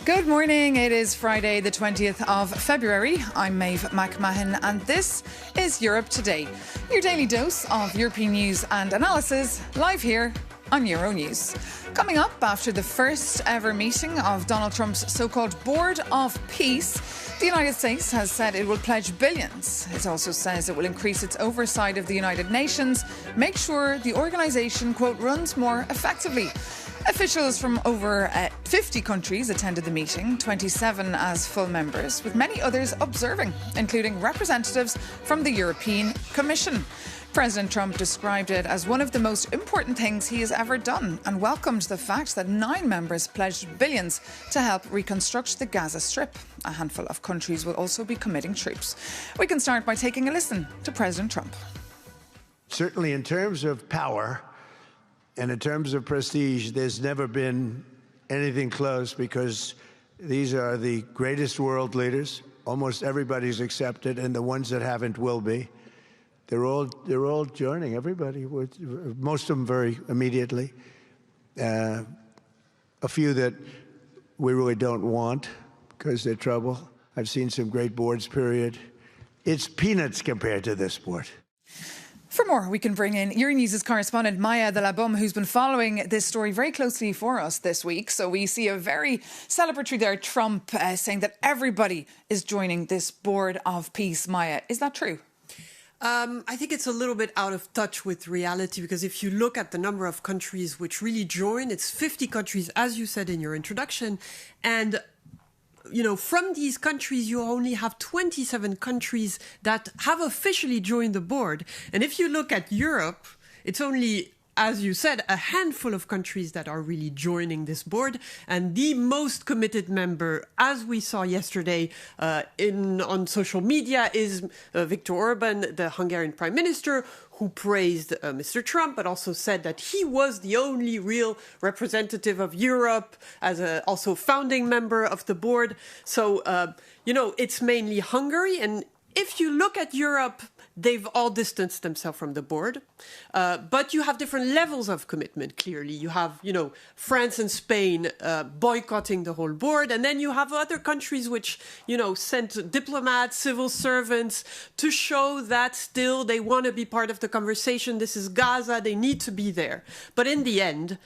Good morning. It is Friday, the 20th of February. I'm Maeve McMahon, and this is Europe Today, your daily dose of European news and analysis, live here on Euronews. Coming up after the first ever meeting of Donald Trump's so-called Board of Peace, the United States has said it will pledge billions. It also says it will increase its oversight of the United Nations, make sure the organisation, quote, runs more effectively. Officials from over 50 countries attended the meeting, 27 as full members, with many others observing, including representatives from the European Commission. President Trump described it as one of the most important things he has ever done and welcomed the fact that 9 members pledged billions to help reconstruct the Gaza Strip. A handful of countries will also be committing troops. We can start by taking a listen to President Trump. Certainly in terms of power and in terms of prestige, there's never been anything close, because these are the greatest world leaders. Almost everybody's accepted, and the ones that haven't will be. They're all joining, everybody, most of them very immediately. A few that we really don't want because they're trouble. I've seen some great boards, period. It's peanuts compared to this board. For more, we can bring in Euronews' correspondent Maya de la Bum, who's been following this story very closely for us this week. So we see a very celebratory there, Trump saying that everybody is joining this Board of Peace. Maya, is that true? I think it's a little bit out of touch with reality, because if you look at the number of countries which really join, it's 50 countries, as you said in your introduction. And you know, from these countries, you only have 27 countries that have officially joined the board. And if you look at Europe, it's only, as you said, a handful of countries that are really joining this board. And the most committed member, as we saw yesterday on social media, is Viktor Orban, the Hungarian Prime Minister, who praised Mr. Trump, but also said that he was the only real representative of Europe as also founding member of the board. So, you know, it's mainly Hungary. And if you look at Europe, they've all distanced themselves from the board. But you have different levels of commitment, clearly. You have, you know, France and Spain boycotting the whole board. And then you have other countries which, you know, sent diplomats, civil servants to show that still they want to be part of the conversation. This is Gaza. They need to be there. But in the end,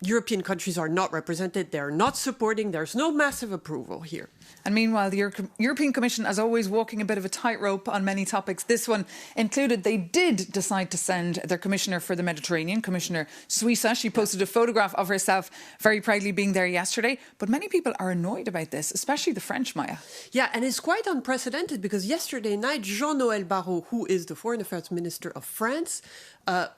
European countries are not represented. They're not supporting. There's no massive approval here. And meanwhile, the European Commission, as always, walking a bit of a tightrope on many topics. This one included, they did decide to send their Commissioner for the Mediterranean, Commissioner Suissa. She posted a photograph of herself very proudly being there yesterday. But many people are annoyed about this, especially the French, Maya. Yeah, and it's quite unprecedented, because yesterday night, Jean-Noël Barrot, who is the Foreign Affairs Minister of France,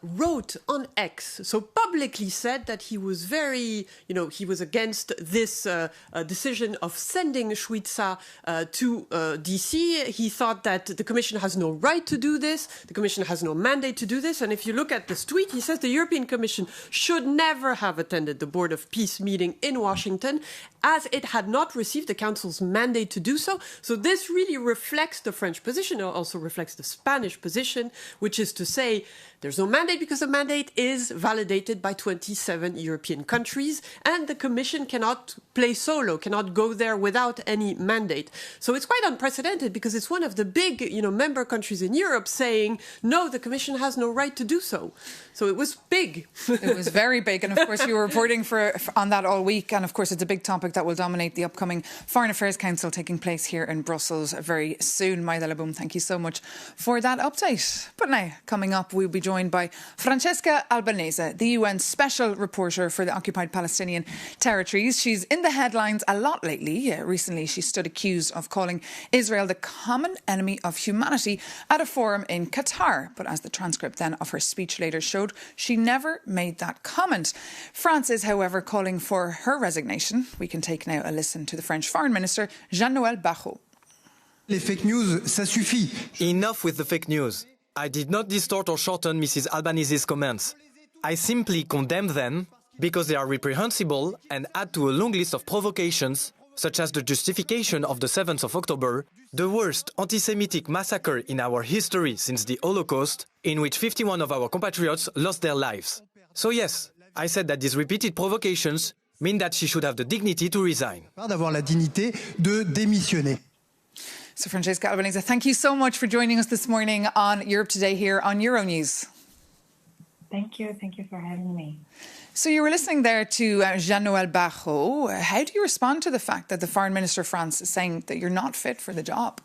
wrote on X, so publicly said that he was very, you know, he was against this decision of sending Suissa to DC. He thought that the Commission has no right to do this. The Commission has no mandate to do this. And if you look at this tweet, he says the European Commission should never have attended the Board of Peace meeting in Washington, as it had not received the Council's mandate to do so. So this really reflects the French position. It also reflects the Spanish position, which is to say there's no mandate because the mandate is validated by 27 European countries, and the Commission cannot play solo, cannot go there without any mandate. So it's quite unprecedented, because it's one of the big, you know, member countries in Europe saying, no, the Commission has no right to do so. So it was big. It was very big. And of course, you were reporting on that all week. And of course, it's a big topic that will dominate the upcoming Foreign Affairs Council taking place here in Brussels very soon. Maya de la Bum, thank you so much for that update. But now, coming up, we'll be joined by Francesca Albanese, the UN Special Reporter for the occupied Palestinian territories. She's in the headlines a lot lately. Recently, she stood accused of calling Israel the common enemy of humanity at a forum in Qatar. But as the transcript then of her speech later showed, she never made that comment. France is, however, calling for her resignation. We can take now a listen to the French Foreign Minister, Jean-Noël Barrot. Les fake news, ça suffit. Enough with the fake news. I did not distort or shorten Mrs. Albanese's comments. I simply condemn them because they are reprehensible and add to a long list of provocations, such as the justification of the 7th of October, the worst anti-Semitic massacre in our history since the Holocaust, in which 51 of our compatriots lost their lives. So yes, I said that these repeated provocations mean that she should have the dignity to resign. D'avoir la dignité de démissionner. So Francesca Albanese, thank you so much for joining us this morning on Europe Today here on Euronews. Thank you for having me. So you were listening there to Jean-Noël Barrot. How do you respond to the fact that the Foreign Minister of France is saying that you're not fit for the job?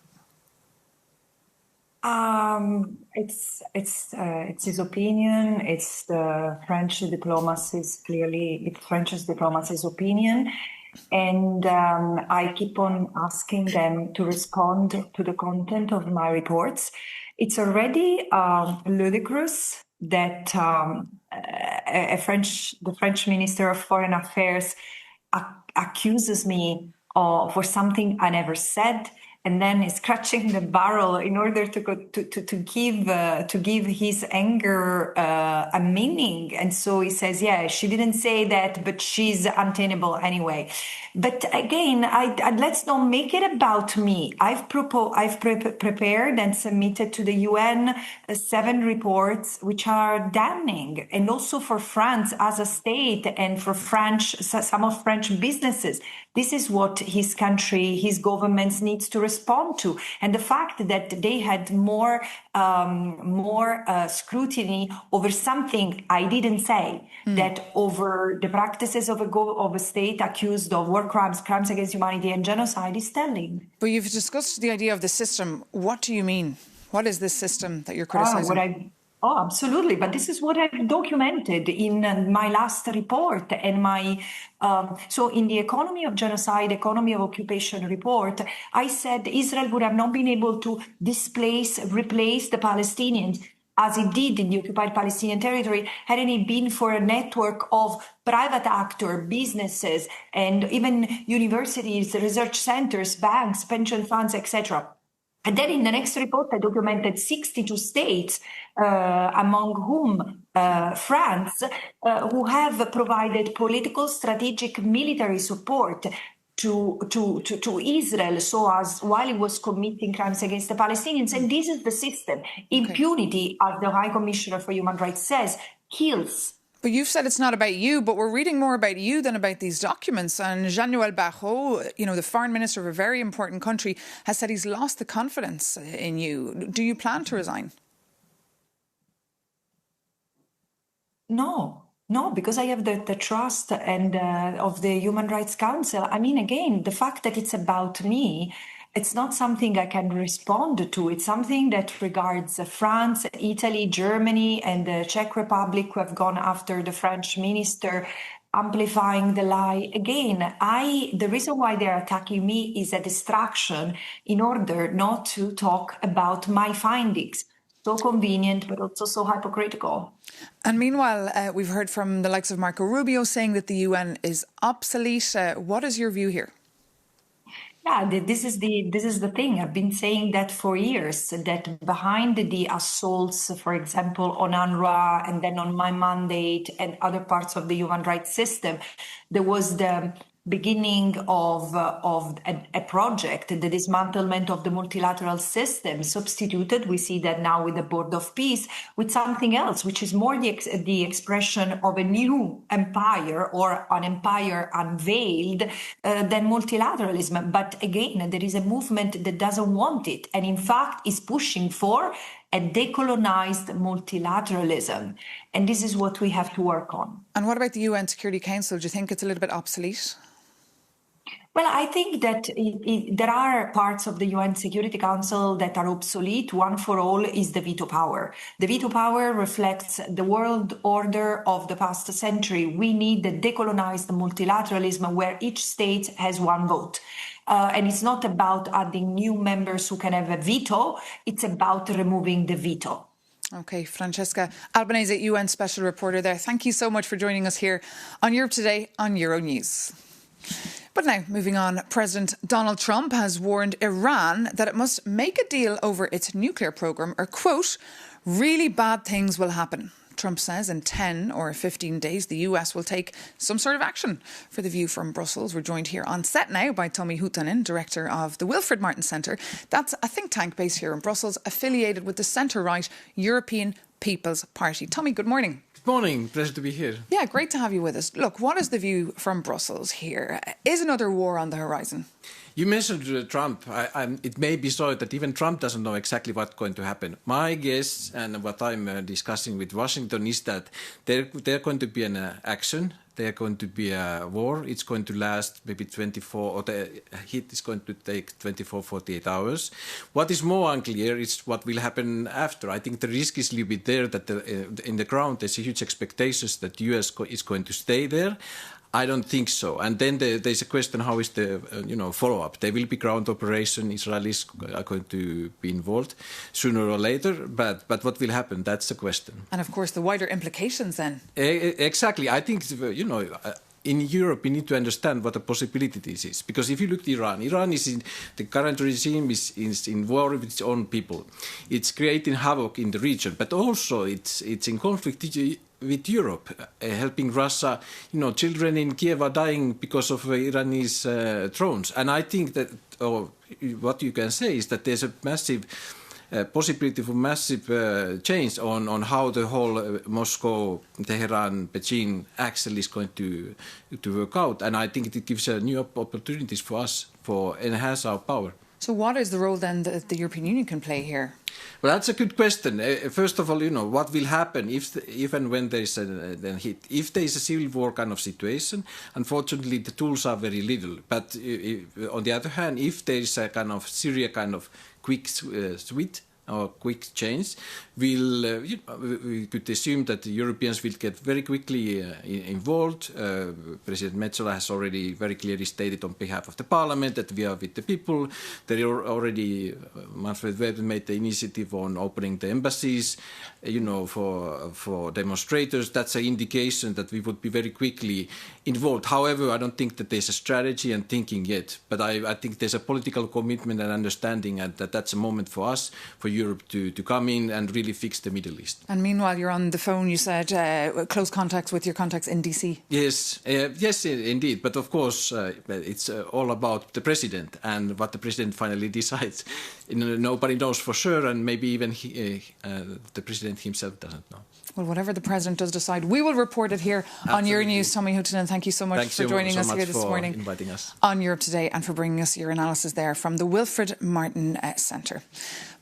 It's his opinion. It's the French diplomacy's French diplomacy's opinion, and I keep on asking them to respond to the content of my reports. It's already ludicrous that the French Minister of Foreign Affairs accuses me for something I never said, and then is scratching the barrel in order to give his anger a meaning. And so he says, yeah, she didn't say that, but she's untenable anyway. But again, let's not make it about me. I've prepared and submitted to the UN 7 reports which are damning, and also for France as a state and for some of French businesses. This is what his country, his governments needs to respond to. And the fact that they had more scrutiny over something I didn't say, that over the practices of a state accused of war crimes, crimes against humanity and genocide is telling. But you've discussed the idea of the system. What do you mean? What is this system that you're criticising? Oh, absolutely. But this is what I've documented in my last report and so in the economy of genocide, economy of occupation report, I said Israel would have not been able to replace the Palestinians as it did in the occupied Palestinian territory, hadn't it been for a network of private actor, businesses, and even universities, research centers, banks, pension funds, etc. And then in the next report, I documented 62 states, among whom France, who have provided political, strategic, military support to Israel, so as while it was committing crimes against the Palestinians. And this is the system. Impunity, as the High Commissioner for Human Rights says, kills. But you've said it's not about you, but we're reading more about you than about these documents. And Jean-Noël Barrot, the foreign minister of a very important country, has said he's lost the confidence in you. Do you plan to resign? No, because I have the trust and of the Human Rights Council. I mean, again, the fact that it's about me, it's not something I can respond to. It's something that regards France, Italy, Germany, and the Czech Republic, who have gone after the French minister, amplifying the lie. Again, the reason why they're attacking me is a distraction in order not to talk about my findings. So convenient, but also so hypocritical. And meanwhile, we've heard from the likes of Marco Rubio saying that the UN is obsolete. What is your view here? Yeah, this is the thing. I've been saying that for years, that behind the assaults, for example, on UNRWA and then on my mandate and other parts of the human rights system, there was the beginning of a project, the dismantlement of the multilateral system, substituted, we see that now with the Board of Peace, with something else, which is more the expression of a new empire or an empire unveiled than multilateralism. But again, there is a movement that doesn't want it, and in fact is pushing for a decolonized multilateralism. And this is what we have to work on. And what about the UN Security Council? Do you think it's a little bit obsolete? Well, I think that there are parts of the UN Security Council that are obsolete. One for all is the veto power. The veto power reflects the world order of the past century. We need the decolonized multilateralism where each state has one vote. And it's not about adding new members who can have a veto. It's about removing the veto. OK, Francesca Albanese, UN Special Reporter there. Thank you so much for joining us here on Europe Today on Euronews. But now, moving on, President Donald Trump has warned Iran that it must make a deal over its nuclear programme or, quote, really bad things will happen. Trump says in 10 or 15 days, the US will take some sort of action. For The View from Brussels, we're joined here on set now by Tommy Huhtanen, director of the Wilfred Martin Centre. That's a think tank based here in Brussels, affiliated with the centre-right European People's Party. Tommy, good morning. Morning, pleasure to be here. Yeah, great to have you with us. Look, what is the view from Brussels here? Is another war on the horizon? You mentioned Trump. It may be so that even Trump doesn't know exactly what's going to happen. My guess, and what I'm discussing with Washington, is that they're going to be an action. There's going to be a war. It's going to last maybe 24, or the hit is going to take 24, 48 hours. What is more unclear is what will happen after. I think the risk is a little bit there that in the ground there's a huge expectations that the US is going to stay there. I don't think so. And then there's a question: how is the follow-up? There will be ground operation. Israelis are going to be involved sooner or later. But what will happen? That's the question. And of course, the wider implications then. Exactly. I think in Europe, we need to understand what the possibility this is. Because if you look at Iran is the current regime is in war with its own people. It's creating havoc in the region, but also it's in conflict with Europe, helping Russia. Children in Kiev are dying because of Iranian drones. And I think that, what you can say is that there's a massive possibility for massive change on how the whole Moscow, Tehran, Beijing axle is going to work out. And I think it gives new opportunities for us for enhance our power. So what is the role then that the European Union can play here? Well, that's a good question. First of all, what will happen if and when there is a hit? If there is a civil war kind of situation, unfortunately, the tools are very little. But on the other hand, if there is a kind of Syria kind of quick switch or quick change, we could assume that the Europeans will get very quickly involved. President Metsola has already very clearly stated on behalf of the Parliament that we are with the people. There are already Manfred Weber made the initiative on opening the embassies, for demonstrators. That's an indication that we would be very quickly involved. However, I don't think that there's a strategy and thinking yet. But I think there's a political commitment and understanding, and that's a moment for us, for Europe to come in and really fix the Middle East. And meanwhile, you're on the phone, you said, close contacts with your contacts in DC. Yes, indeed. But of course, it's all about the president and what the president finally decides. Nobody knows for sure, and maybe even the president himself doesn't know. Well, whatever the president does decide, we will report it here on Euronews. Tommy Hooton, thank you so much for joining us here this morning. Inviting us on Europe Today, and for bringing us your analysis there from the Wilfred Martin Centre.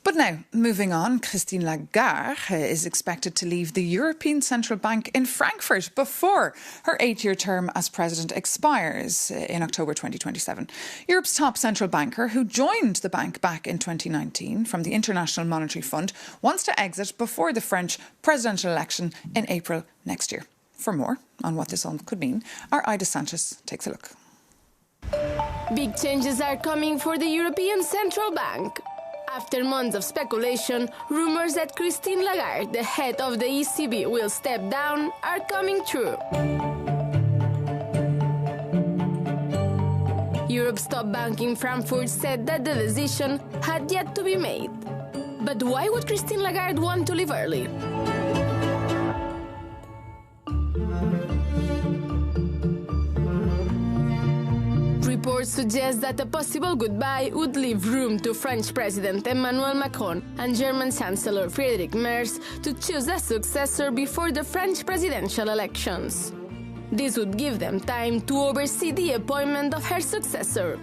But now, moving on, Christine Lagarde is expected to leave the European Central Bank in Frankfurt before her 8-year term as president expires in October 2027. Europe's top central banker, who joined the bank back in 2019 from the International Monetary Fund, wants to exit before the French presidential election in April next year. For more on what this all could mean, our Ida Sanchez takes a look. Big changes are coming for the European Central Bank. After months of speculation, rumours that Christine Lagarde, the head of the ECB, will step down are coming true. Europe's top bank in Frankfurt said that the decision had yet to be made. But why would Christine Lagarde want to leave early? Reports suggest that a possible goodbye would leave room to French President Emmanuel Macron and German Chancellor Friedrich Merz to choose a successor before the French presidential elections. This would give them time to oversee the appointment of her successor,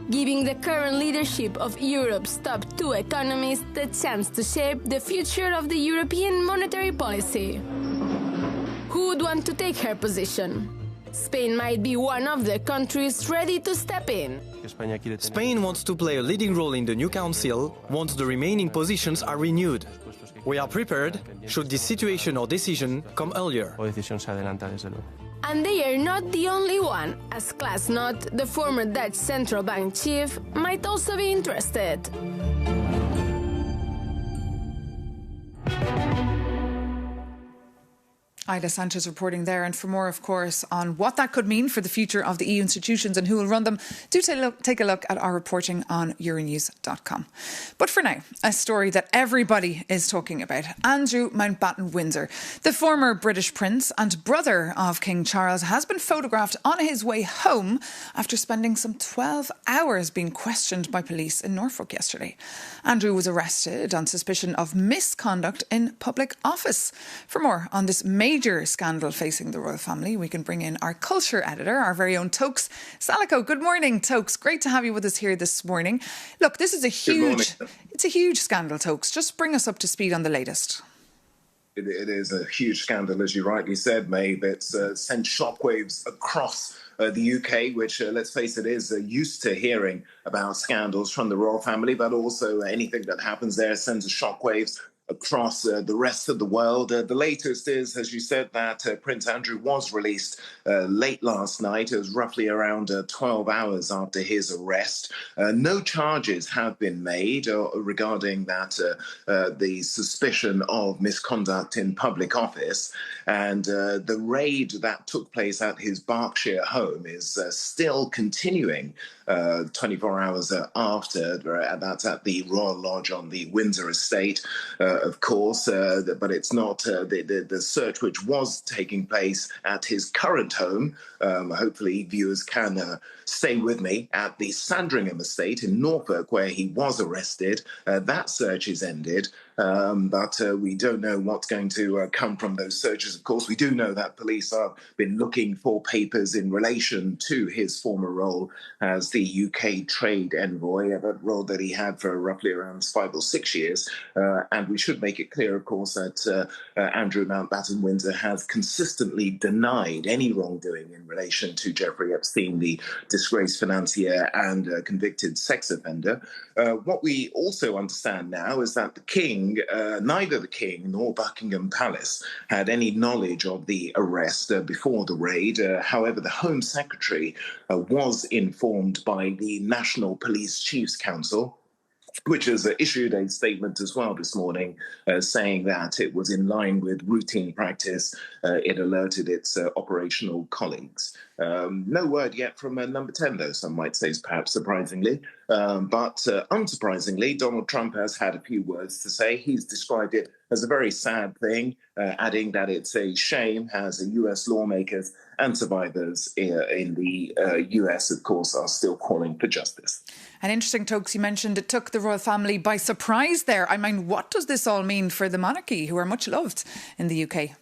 giving the current leadership of Europe's top 2 economies the chance to shape the future of the European monetary policy. Who would want to take her position? Spain might be one of the countries ready to step in. Spain wants to play a leading role in the new council once the remaining positions are renewed. We are prepared should this situation or decision come earlier. And they are not the only one, as Klaas Knot, the former Dutch central bank chief, might also be interested. Ida Sanchez reporting there. And for more, of course, on what that could mean for the future of the EU institutions and who will run them, do take a look at our reporting on Euronews.com. But for now, a story that everybody is talking about. Andrew Mountbatten Windsor, the former British Prince and brother of King Charles, has been photographed on his way home after spending some 12 hours being questioned by police in Norfolk yesterday. Andrew was arrested on suspicion of misconduct in public office. For more on this major scandal facing the royal family, we can bring in our culture editor, our very own Tokes Salico. Good morning, Tokes. Great to have you with us here this morning. Look, this is a huge scandal, Tokes. Just bring us up to speed on the latest. It is a huge scandal, as you rightly said, Maeve. It's sent shockwaves across the UK, which, let's face it, is used to hearing about scandals from the royal family, but also anything that happens there sends shockwaves across the rest of the world. The latest is, as you said, that Prince Andrew was released late last night. It was roughly around 12 hours after his arrest. No charges have been made regarding that the suspicion of misconduct in public office. And the raid that took place at his Berkshire home is still continuing 24 hours after. That's at the Royal Lodge on the Windsor estate, of course, but it's not the search which was taking place at his current home. Hopefully viewers can stay with me at the Sandringham estate in Norfolk, where he was arrested. That search is ended. But we don't know what's going to come from those searches. Of course, we do know that police have been looking for papers in relation to his former role as the UK trade envoy, a role that he had for roughly around 5 or 6 years. And we should make it clear, of course, that Andrew Mountbatten Windsor has consistently denied any wrongdoing in relation to Jeffrey Epstein, the disgraced financier and convicted sex offender. What we also understand now is that the King, neither the King nor Buckingham Palace had any knowledge of the arrest before the raid. However, the Home Secretary was informed by the National Police Chiefs Council, which has issued a statement as well this morning saying that it was in line with routine practice. It alerted its operational colleagues. No word yet from number 10, though, some might say, perhaps surprisingly. But unsurprisingly, Donald Trump has had a few words to say. He's described it as a very sad thing, adding that it's a shame as US lawmakers and survivors in the US, of course, are still calling for justice. And interesting, Tokes, you mentioned it took the royal family by surprise there. I mean, what does this all mean for the monarchy, who are much loved in the UK?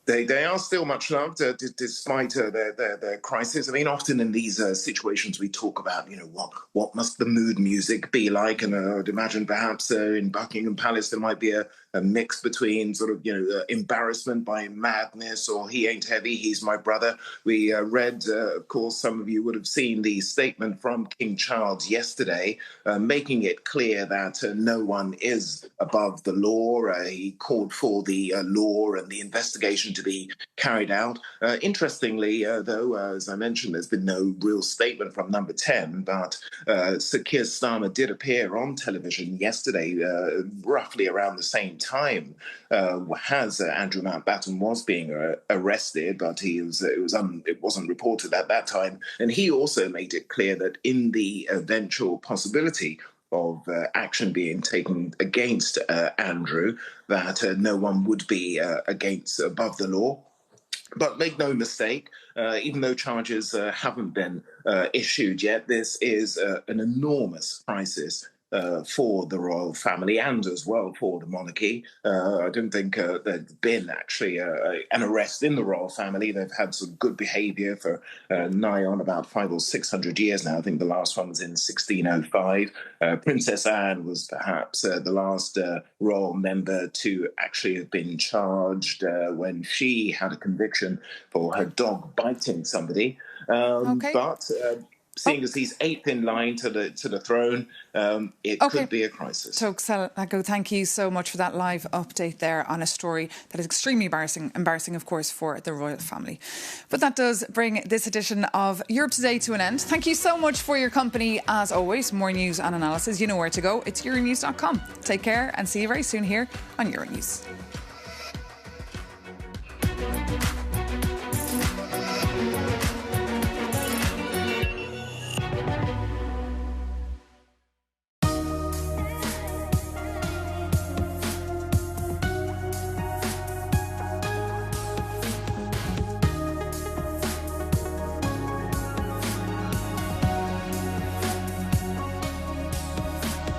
They are still much loved despite their crisis. I mean, often in these situations we talk about, what must the mood music be like? And I'd imagine perhaps in Buckingham Palace there might be a mix between sort of, embarrassment by madness or he ain't heavy, he's my brother. We read, of course, some of you would have seen the statement from King Charles yesterday, making it clear that no one is above the law. He called for the law and the investigation to be carried out. Interestingly, though, as I mentioned, there's been no real statement from number 10, but Sir Keir Starmer did appear on television yesterday, roughly around the same time as Andrew Mountbatten was being arrested, but it wasn't reported at that time. And he also made it clear that in the eventual possibility of action being taken against Andrew, that no one would be above the law. But make no mistake, even though charges haven't been issued yet, this is an enormous crisis for the royal family and as well for the monarchy. I don't think there's been actually an arrest in the royal family. They've had some good behaviour for nigh on about 500 or 600 years now. I think the last one was in 1605. Princess Anne was perhaps the last royal member to actually have been charged when she had a conviction for her dog biting somebody. But seeing as he's 8th in line to the throne, it could be a crisis. Tokes Salico, thank you so much for that live update there on a story that is extremely embarrassing, of course, for the royal family. But that does bring this edition of Europe Today to an end. Thank you so much for your company, as always. More news and analysis, you know where to go. It's Euronews.com. Take care and see you very soon here on Euronews.